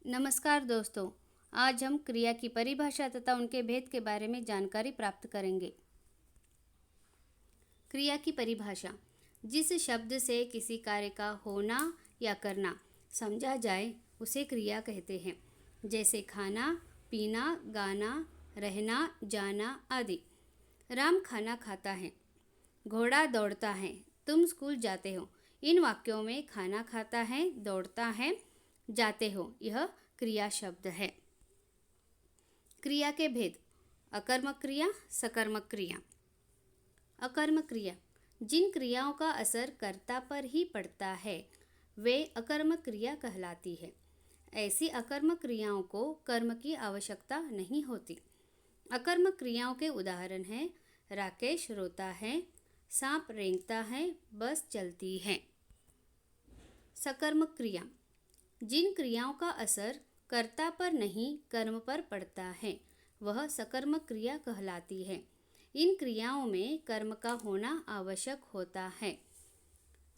नमस्कार दोस्तों। आज हम क्रिया की परिभाषा तथा उनके भेद के बारे में जानकारी प्राप्त करेंगे। क्रिया की परिभाषा जिस शब्द से किसी कार्य का होना या करना समझा जाए उसे क्रिया कहते हैं, जैसे खाना, पीना, गाना, रहना, जाना आदि। राम खाना खाता है, घोड़ा दौड़ता है, तुम स्कूल जाते हो। इन वाक्यों में खाना खाता है, दौड़ता है, जाते हो यह क्रिया शब्द है। क्रिया के भेद: अकर्मक क्रिया, सकर्मक क्रिया। अकर्मक क्रिया जिन क्रियाओं का असर कर्ता पर ही पड़ता है वे अकर्मक क्रिया कहलाती है। ऐसी अकर्मक क्रियाओं को कर्म की आवश्यकता नहीं होती। अकर्मक क्रियाओं के उदाहरण हैं: राकेश रोता है, सांप रेंगता है, बस चलती है। सकर्मक क्रिया जिन क्रियाओं का असर कर्ता पर नहीं कर्म पर पड़ता है वह सकर्मक क्रिया कहलाती है। इन क्रियाओं में कर्म का होना आवश्यक होता है,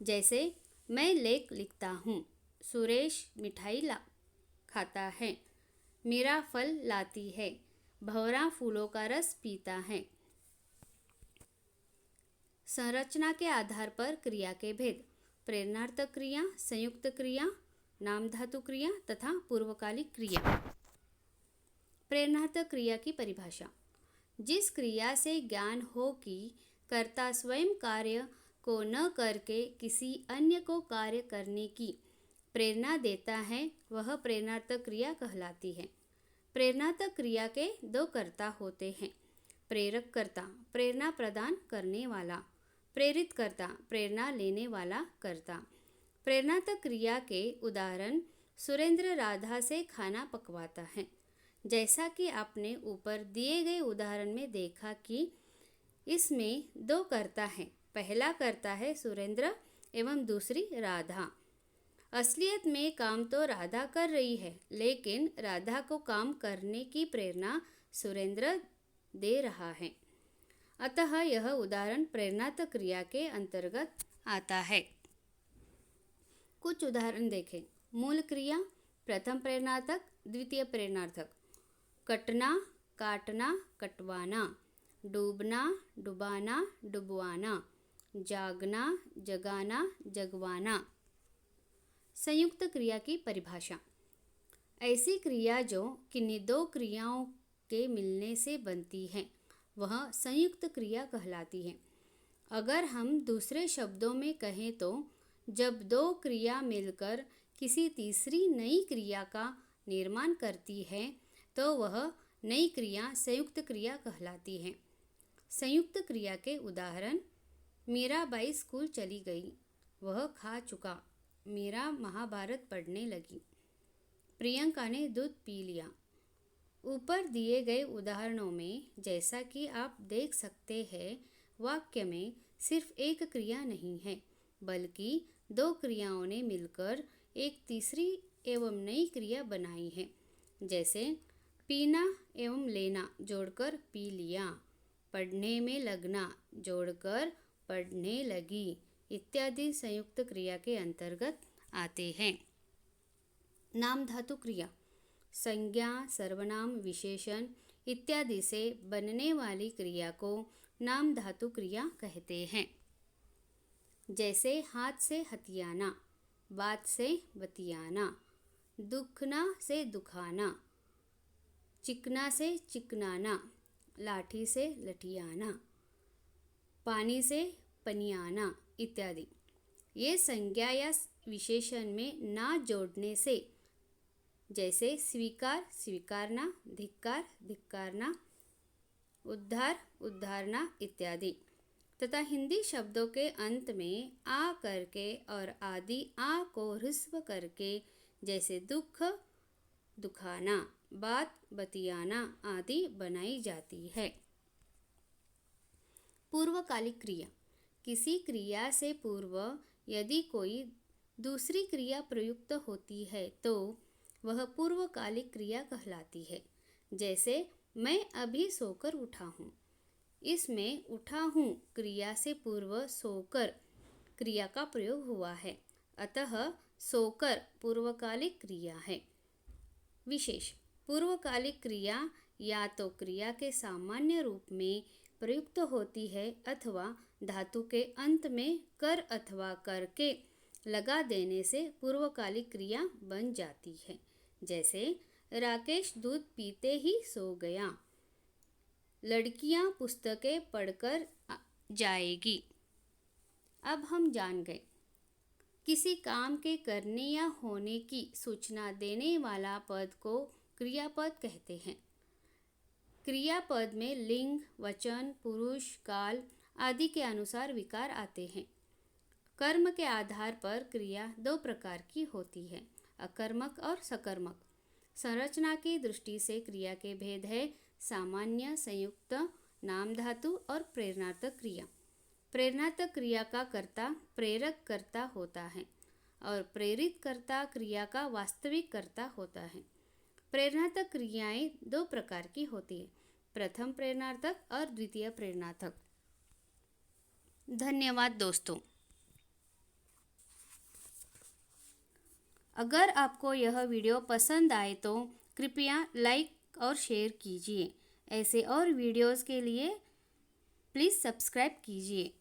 जैसे मैं लेख लिखता हूँ, सुरेश मिठाई खाता है, मीरा फल लाती है, भंवरा फूलों का रस पीता है। संरचना के आधार पर क्रिया के भेद: प्रेरणार्थक क्रिया, संयुक्त क्रिया, नाम धातु क्रिया तथा पूर्वकालिक क्रिया। प्रेरणार्थक क्रिया की परिभाषा: जिस क्रिया से ज्ञान हो कि कर्ता स्वयं कार्य को न करके किसी अन्य को कार्य करने की प्रेरणा देता है वह प्रेरणार्थक क्रिया कहलाती है। प्रेरणार्थक क्रिया के दो कर्ता होते हैं: प्रेरक कर्ता प्रेरणा प्रदान करने वाला, प्रेरित कर्ता प्रेरणा लेने वाला कर्ता। प्रेरणार्थक क्रिया के उदाहरण: सुरेंद्र राधा से खाना पकवाता है। जैसा कि आपने ऊपर दिए गए उदाहरण में देखा कि इसमें दो कर्ता हैं, पहला कर्ता है सुरेंद्र एवं दूसरी राधा। असलियत में काम तो राधा कर रही है, लेकिन राधा को काम करने की प्रेरणा सुरेंद्र दे रहा है, अतः यह उदाहरण प्रेरणार्थक क्रिया के अंतर्गत आता है। कुछ उदाहरण देखें। मूल क्रिया: प्रथम प्रेरणार्थक, द्वितीय प्रेरणार्थक। कटना, काटना, कटवाना, डूबना, डुबाना, डुबवाना, जागना, जगाना, जगवाना। संयुक्त क्रिया की परिभाषा: ऐसी क्रिया जो किन्हीं दो क्रियाओं के मिलने से बनती है वह संयुक्त क्रिया कहलाती है। अगर हम दूसरे शब्दों में कहें तो जब दो क्रिया मिलकर किसी तीसरी नई क्रिया का निर्माण करती है तो वह नई क्रिया संयुक्त क्रिया कहलाती है। संयुक्त क्रिया के उदाहरण: मीराबाई स्कूल चली गई, वह खा चुका, मीरा महाभारत पढ़ने लगी, प्रियंका ने दूध पी लिया। ऊपर दिए गए उदाहरणों में जैसा कि आप देख सकते हैं वाक्य में सिर्फ एक क्रिया नहीं है बल्कि दो क्रियाओं ने मिलकर एक तीसरी एवं नई क्रिया बनाई है, जैसे पीना एवं लेना जोड़कर पी लिया, पढ़ने में लगना जोड़कर पढ़ने लगी इत्यादि संयुक्त क्रिया के अंतर्गत आते हैं। नाम धातु क्रिया: संज्ञा, सर्वनाम, विशेषण इत्यादि से बनने वाली क्रिया को नाम धातु क्रिया कहते हैं, जैसे हाथ से हथियाना, बात से बतियाना, दुखना से दुखाना, चिकना से चिकनाना, लाठी से लठियाना, पानी से पनियाना इत्यादि। ये संज्ञा या विशेषण में ना जोड़ने से, जैसे स्वीकार स्वीकारना, धिक्कार धिक्कारना, उद्धार उद्धारना इत्यादि, तथा हिंदी शब्दों के अंत में आ करके और आदि आ को ह्रस्व करके, जैसे दुख दुखाना, बात बतियाना आदि बनाई जाती है। पूर्वकालिक क्रिया: किसी क्रिया से पूर्व यदि कोई दूसरी क्रिया प्रयुक्त होती है तो वह पूर्वकालिक क्रिया कहलाती है। जैसे मैं अभी सोकर उठा हूँ, इसमें उठा हूँ क्रिया से पूर्व सोकर क्रिया का प्रयोग हुआ है, अतः सोकर पूर्वकालिक क्रिया है। विशेष पूर्वकालिक क्रिया या तो क्रिया के सामान्य रूप में प्रयुक्त होती है अथवा धातु के अंत में कर अथवा कर के लगा देने से पूर्वकालिक क्रिया बन जाती है। जैसे राकेश दूध पीते ही सो गया, लड़कियां पुस्तकें पढ़कर जाएगी। अब हम जान गए किसी काम के करने या होने की सूचना देने वाला पद को क्रियापद कहते हैं। क्रियापद में लिंग, वचन, पुरुष, काल आदि के अनुसार विकार आते हैं। कर्म के आधार पर क्रिया दो प्रकार की होती है, अकर्मक और सकर्मक। संरचना की दृष्टि से क्रिया के भेद है सामान्य, संयुक्त, नाम धातु और प्रेरणार्थक क्रिया। प्रेरणार्थक क्रिया का कर्ता प्रेरक कर्ता होता है और प्रेरित कर्ता क्रिया का वास्तविक कर्ता होता है। प्रेरणार्थक क्रियाएं दो प्रकार की होती है, प्रथम प्रेरणार्थक और द्वितीय प्रेरणार्थक। धन्यवाद दोस्तों। अगर आपको यह वीडियो पसंद आए तो कृपया लाइक और शेयर कीजिए। ऐसे और वीडियोस के लिए प्लीज़ सब्सक्राइब कीजिए।